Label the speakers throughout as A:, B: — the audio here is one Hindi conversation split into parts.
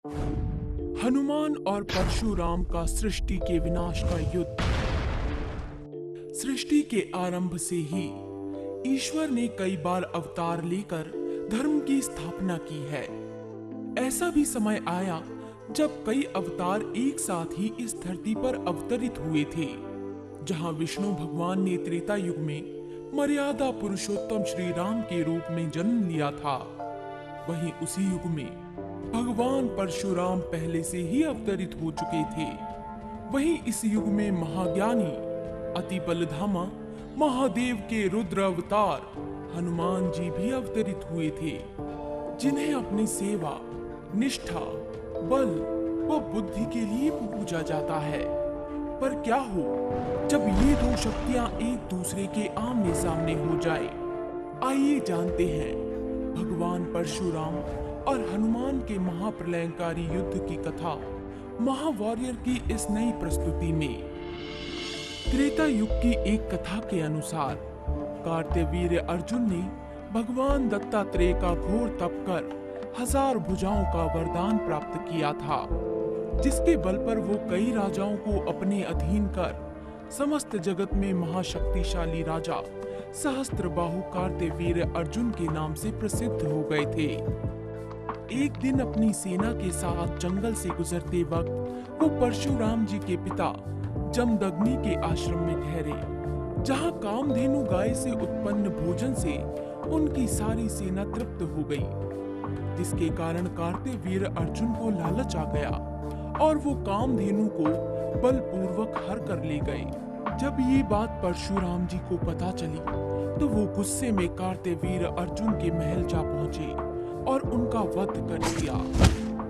A: हनुमान और परशुराम का सृष्टि के विनाश का युद्ध। सृष्टि के आरंभ से ही ईश्वर ने कई बार अवतार लेकर धर्म की स्थापना की है। ऐसा भी समय आया जब कई अवतार एक साथ ही इस धरती पर अवतरित हुए थे। जहां विष्णु भगवान ने त्रेता युग में मर्यादा पुरुषोत्तम श्री राम के रूप में जन्म लिया था, वहीं उसी युग में भगवान परशुराम पहले से ही अवतरित हो चुके थे। वहीं इस युग में महाज्ञानी अति बलधामा महादेव के रुद्र अवतार हनुमान जी भी अवतरित हुए थे, जिन्हें अपनी सेवा, निष्ठा, बल व बुद्धि के लिए पूजा जाता है। पर क्या हो जब ये दो शक्तियां एक दूसरे के आमने सामने हो जाए? आइए जानते हैं भगवान परशुराम और हनुमान के महाप्रलयंकारी युद्ध की कथा महावॉरियर की इस नई प्रस्तुति में। त्रेता युग की एक कथा के अनुसार कार्तवीर्य अर्जुन ने भगवान दत्तात्रेय का घोर तप कर 1000 भुजाओं का वरदान प्राप्त किया था, जिसके बल पर वो कई राजाओं को अपने अधीन कर समस्त जगत में महाशक्तिशाली राजा सहस्त्रबाहु कार्तवीर्य अर्जुन के नाम से प्रसिद्ध हो गए थे। एक दिन अपनी सेना के साथ जंगल से गुजरते वक्त वो परशुराम जी के पिता जमदग्नि के आश्रम में ठहरे, जहां कामधेनु गाय से उत्पन्न भोजन से उनकी सारी सेना तृप्त हो गई, जिसके कारण कार्तवीर्य अर्जुन को लालच आ गया और वो कामधेनु को बलपूर्वक हर कर ले गए। जब ये बात परशुराम जी को पता चली तो वो गुस्से में कार्तवीर्य अर्जुन के महल जा पहुंचे और उनका वध कर दिया,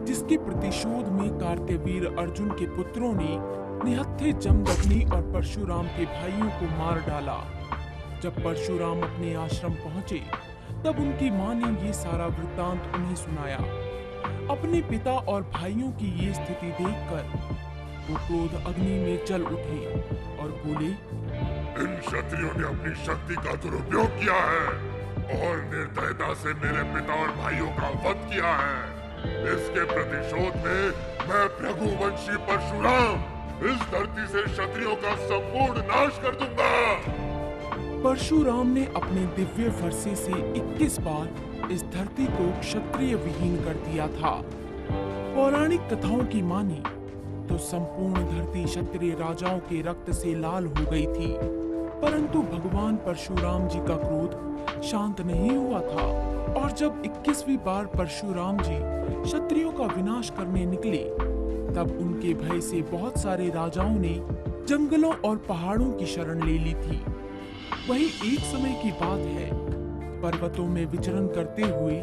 A: जिसके प्रतिशोध में कार्तवीर्य अर्जुन के पुत्रों ने निहत्थे जमदग्नि और परशुराम के भाइयों को मार डाला। जब परशुराम अपने आश्रम पहुंचे तब उनकी मां ने ये सारा वृत्तांत उन्हें सुनाया। अपने पिता और भाइयों की ये स्थिति देखकर वो क्रोध अग्नि में जल उठे और बोले,
B: इन क्षत्रियों ने अपनी शक्ति का दुरुपयोग किया है और निर्दयता से मेरे पिता और भाइयों का वध किया है। इसके प्रतिशोध में मैं भृगुवंशी परशुराम इस धरती से क्षत्रियों का संपूर्ण नाश कर दूंगा।
A: परशुराम ने अपने दिव्य फरसे से 21 बार इस धरती को क्षत्रिय विहीन कर दिया था। पौराणिक कथाओं की माने तो संपूर्ण धरती क्षत्रिय राजाओं के रक्त से लाल हो गई थी, परंतु भगवान परशुराम जी का क्रोध शांत नहीं हुआ था और जब 21वीं बार परशुराम जी क्षत्रियों का विनाश करने निकले तब उनके भय से बहुत सारे राजाओं ने जंगलों और पहाड़ों की शरण ले ली थी। वहीं एक समय की बात है, पर्वतों में विचरण करते हुए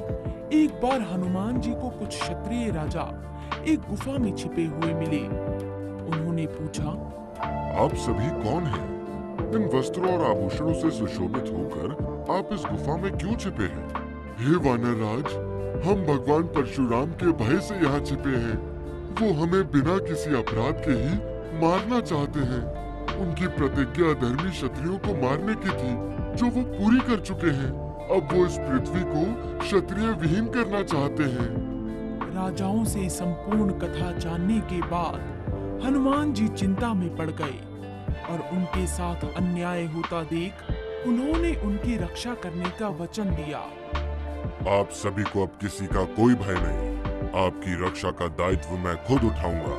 A: एक बार हनुमान जी को कुछ क्षत्रिय राजा एक गुफा में छिपे हुए मिले। उन्होंने पूछा,
B: आप सभी कौन हैं? इन वस्त्रों और आभूषणों से सुशोभित होकर आप इस गुफा में क्यों छिपे हैं? हे वानर राज, हम भगवान परशुराम के भय से यहाँ छिपे हैं। वो हमें बिना किसी अपराध के ही मारना चाहते हैं। उनकी प्रतिज्ञा धर्मी क्षत्रियों को मारने की थी, जो वो पूरी कर चुके हैं। अब वो इस पृथ्वी को क्षत्रिय विहीन करना चाहते हैं।
A: राजाओं से संपूर्ण कथा जानने के बाद हनुमान जी चिंता में पड़ गए और उनके साथ अन्याय होता देख उन्होंने उनकी रक्षा करने का वचन दिया।
B: आप सभी को अब किसी का कोई भय नहीं। आपकी रक्षा का दायित्व मैं खुद उठाऊंगा।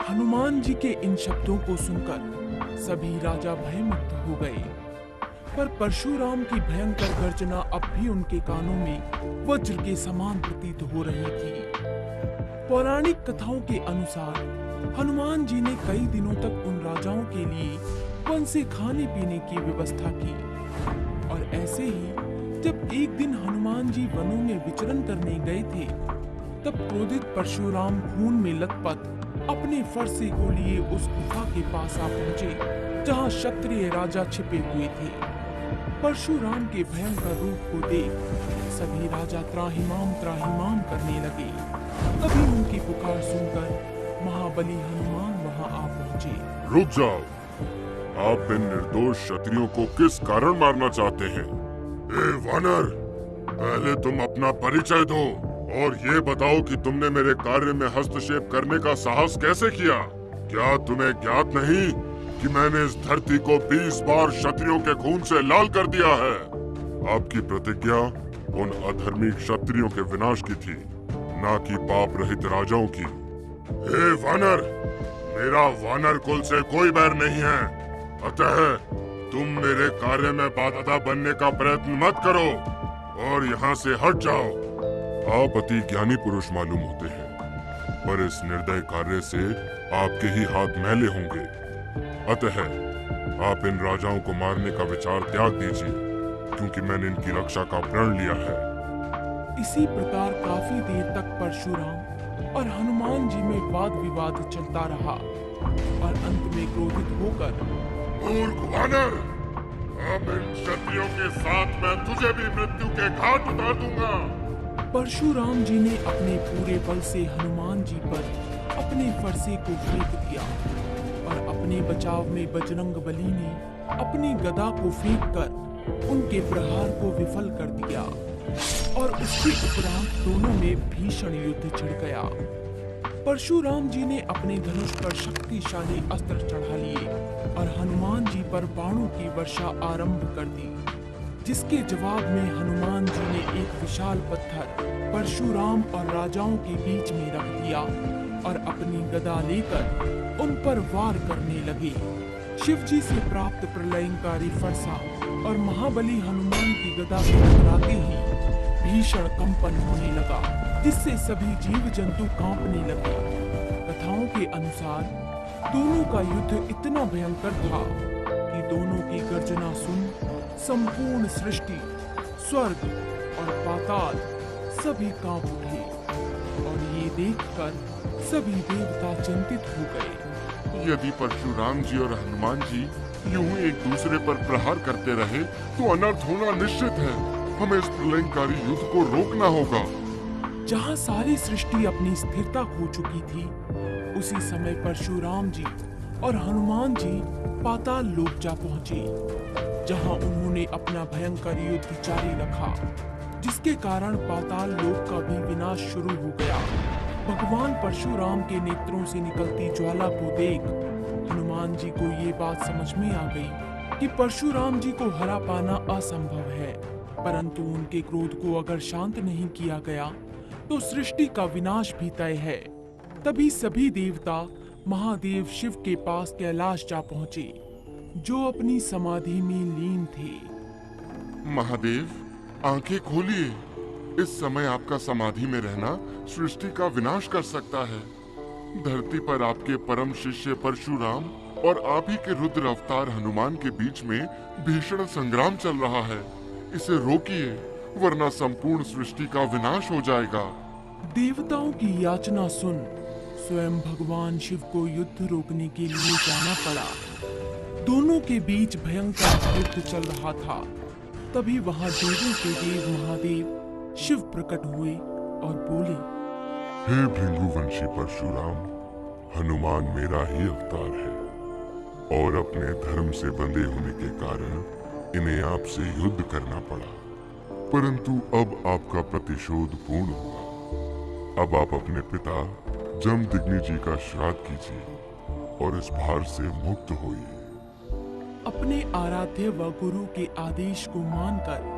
A: हनुमान जी के इन शब्दों को सुनकर सभी राजा भयमुक्त हो गए, पर परशुराम की भयंकर गर्जना अब भी उनके कानों में वज्र के समान प्रतीत हो रही थी। पौराणिक कथाओं के अनुसार हनुमान जी ने कई दिनों तक उन राजाओं के लिए वन से खाने पीने की व्यवस्था की और ऐसे ही जब एक दिन हनुमान जी वनों में विचरण करने गए थे तब क्रोधित परशुराम खून में लथपथ अपने फरसे को लिए उस गुफा के पास आ पहुंचे, जहां क्षत्रिय राजा छिपे हुए थे। परशुराम के भयंकर रूप को देख सभी राजा त्राहिमाम करने लगे। तभी उनकी पुकार सुनकर महाबली हनुमान वहां आ पहुंचे।
B: रुक जाओ, आप इन निर्दोष क्षत्रियों को किस कारण मारना चाहते हैं? ए वानर, पहले तुम अपना परिचय दो और ये बताओ कि तुमने मेरे कार्य में हस्तक्षेप करने का साहस कैसे किया? क्या तुम्हें ज्ञात नहीं कि मैंने इस धरती को 20 बार क्षत्रियों के खून से लाल कर दिया है? आपकी प्रतिज्ञा उन अधर्मी क्षत्रियों के विनाश की थी, ना कि पाप रहित राजाओं की। हे वानर, मेरा वानर कुल से कोई बैर नहीं है, अतः तुम मेरे कार्य में बाधा बनने का प्रयत्न मत करो और यहाँ से हट जाओ। आप अति ज्ञानी पुरुष मालूम होते हैं, पर इस निर्दय कार्य से आपके ही हाथ मैले होंगे। अतः आप इन राजाओं को मारने का विचार त्याग दीजिए, क्योंकि मैंने इनकी रक्षा का प्रण लिया है।
A: इसी प्रकार काफी देर तक परशुराम और हनुमान जी में वाद विवाद चलता रहा और अंत में क्रोधित होकर,
B: मूर्ख वानर, अब इन क्षत्रियों के साथ मैं तुझे भी मृत्यु के घाट उतार दूंगा।
A: परशुराम जी ने अपने पूरे बल से हनुमान जी पर अपने फरसे को फेंक दिया और अपने बचाव में बजरंगबली ने अपनी गदा को फेंककर उनके प्रहार को विफल कर दिया और उसके उपरांत दोनों में भीषण युद्ध छिड़ गया। परशुराम जी ने अपने धनुष पर शक्तिशाली अस्त्र चढ़ा लिए और हनुमान जी पर बाणों की वर्षा आरंभ कर दी, जिसके जवाब में हनुमान जी ने एक विशाल पत्थर परशुराम और राजाओं के बीच में रख दिया और अपनी गदा लेकर उन पर वार करने लगे। शिव जी से प्राप्त प्रलयंकारी फरसा और महाबली हनुमान की गदा से टकराते ही भीषण कंपन होने लगा, जिससे सभी जीव जंतु कांपने लगे। कथाओं के अनुसार दोनों का युद्ध इतना भयंकर था कि दोनों की गर्जना सुन संपूर्ण सृष्टि, स्वर्ग और पाताल सभी कांप उठे और ये देखकर सभी देवता चिंतित हो गए।
B: यदि परशुराम जी और हनुमान जी यूं ही एक दूसरे पर प्रहार करते रहे तो अनर्थ होना निश्चित है। हमें इस प्रलयंकारी युद्ध को रोकना होगा।
A: जहाँ सारी सृष्टि अपनी स्थिरता खो चुकी थी, उसी समय परशुराम जी और हनुमान जी पाताल लोक जा पहुंचे, जहाँ उन्होंने अपना भयंकर युद्ध जारी रखा, जिसके कारण पाताल लोक का भी विनाश शुरू हो गया। भगवान परशुराम के नेत्रों से निकलती ज्वाला को देख हनुमान जी को ये बात समझ में आ गई कि परशुराम जी को हरा पाना असंभव है, परंतु उनके क्रोध को अगर शांत नहीं किया गया तो सृष्टि का विनाश भी तय है। तभी सभी देवता महादेव शिव के पास कैलाश जा पहुंचे, जो अपनी समाधि में लीन थे।
B: महादेव, आंखें खोलिए। इस समय आपका समाधि में रहना सृष्टि का विनाश कर सकता है। धरती पर आपके परम शिष्य परशुराम और आप ही के रुद्र अवतार हनुमान के बीच में भीषण संग्राम चल रहा है। इसे रोकिए, वरना संपूर्ण सृष्टि का विनाश हो जाएगा।
A: देवताओं की याचना सुन स्वयं भगवान शिव को युद्ध रोकने के लिए जाना पड़ा। दोनों के बीच भयंकर युद्ध चल रहा था। तभी वहां देवों के देव महादेव शिव प्रकट हुए और बोले,
B: हे भृंगुवंशी परशुराम, हनुमान मेरा ही अवतार है और अपने धर्म से बंधे होने के कारण इन्हें आपसे युद्ध करना पड़ा, परंतु अब आपका प्रतिशोध पूर्ण हुआ। अब आप अपने पिता जमदग्नि जी का श्राद्ध कीजिए और इस भार से मुक्त होइए।
A: अपने आराध्य व गुरु के आदेश को मानकर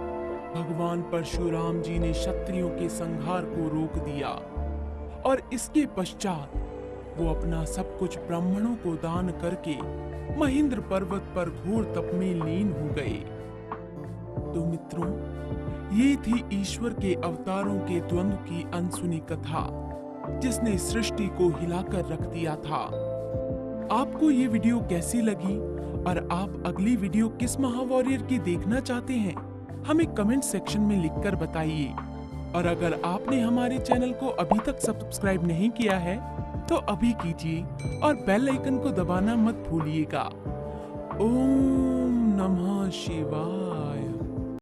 A: भगवान परशुराम जी ने क्षत्रियों के संहार को रोक दिया और इसके पश्चात वो अपना सब कुछ ब्राह्मणों को दान करके महेंद्र पर्वत पर घोर तप में लीन हो गए। तो मित्रों, ये थी ईश्वर के अवतारों के द्वंद्व की अनसुनी कथा, जिसने सृष्टि को हिलाकर रख दिया था। आपको ये वीडियो कैसी लगी और आप अगली वीडियो किस महावॉरियर की देखना चाहते हैं, हमें कमेंट सेक्शन में लिखकर बताइए। और अगर आपने हमारे चैनल को अभी तक सब्सक्राइब नहीं किया है तो अभी कीजिए और बेल आइकन को दबाना मत भूलिएगा। ओम नमः शिवाय।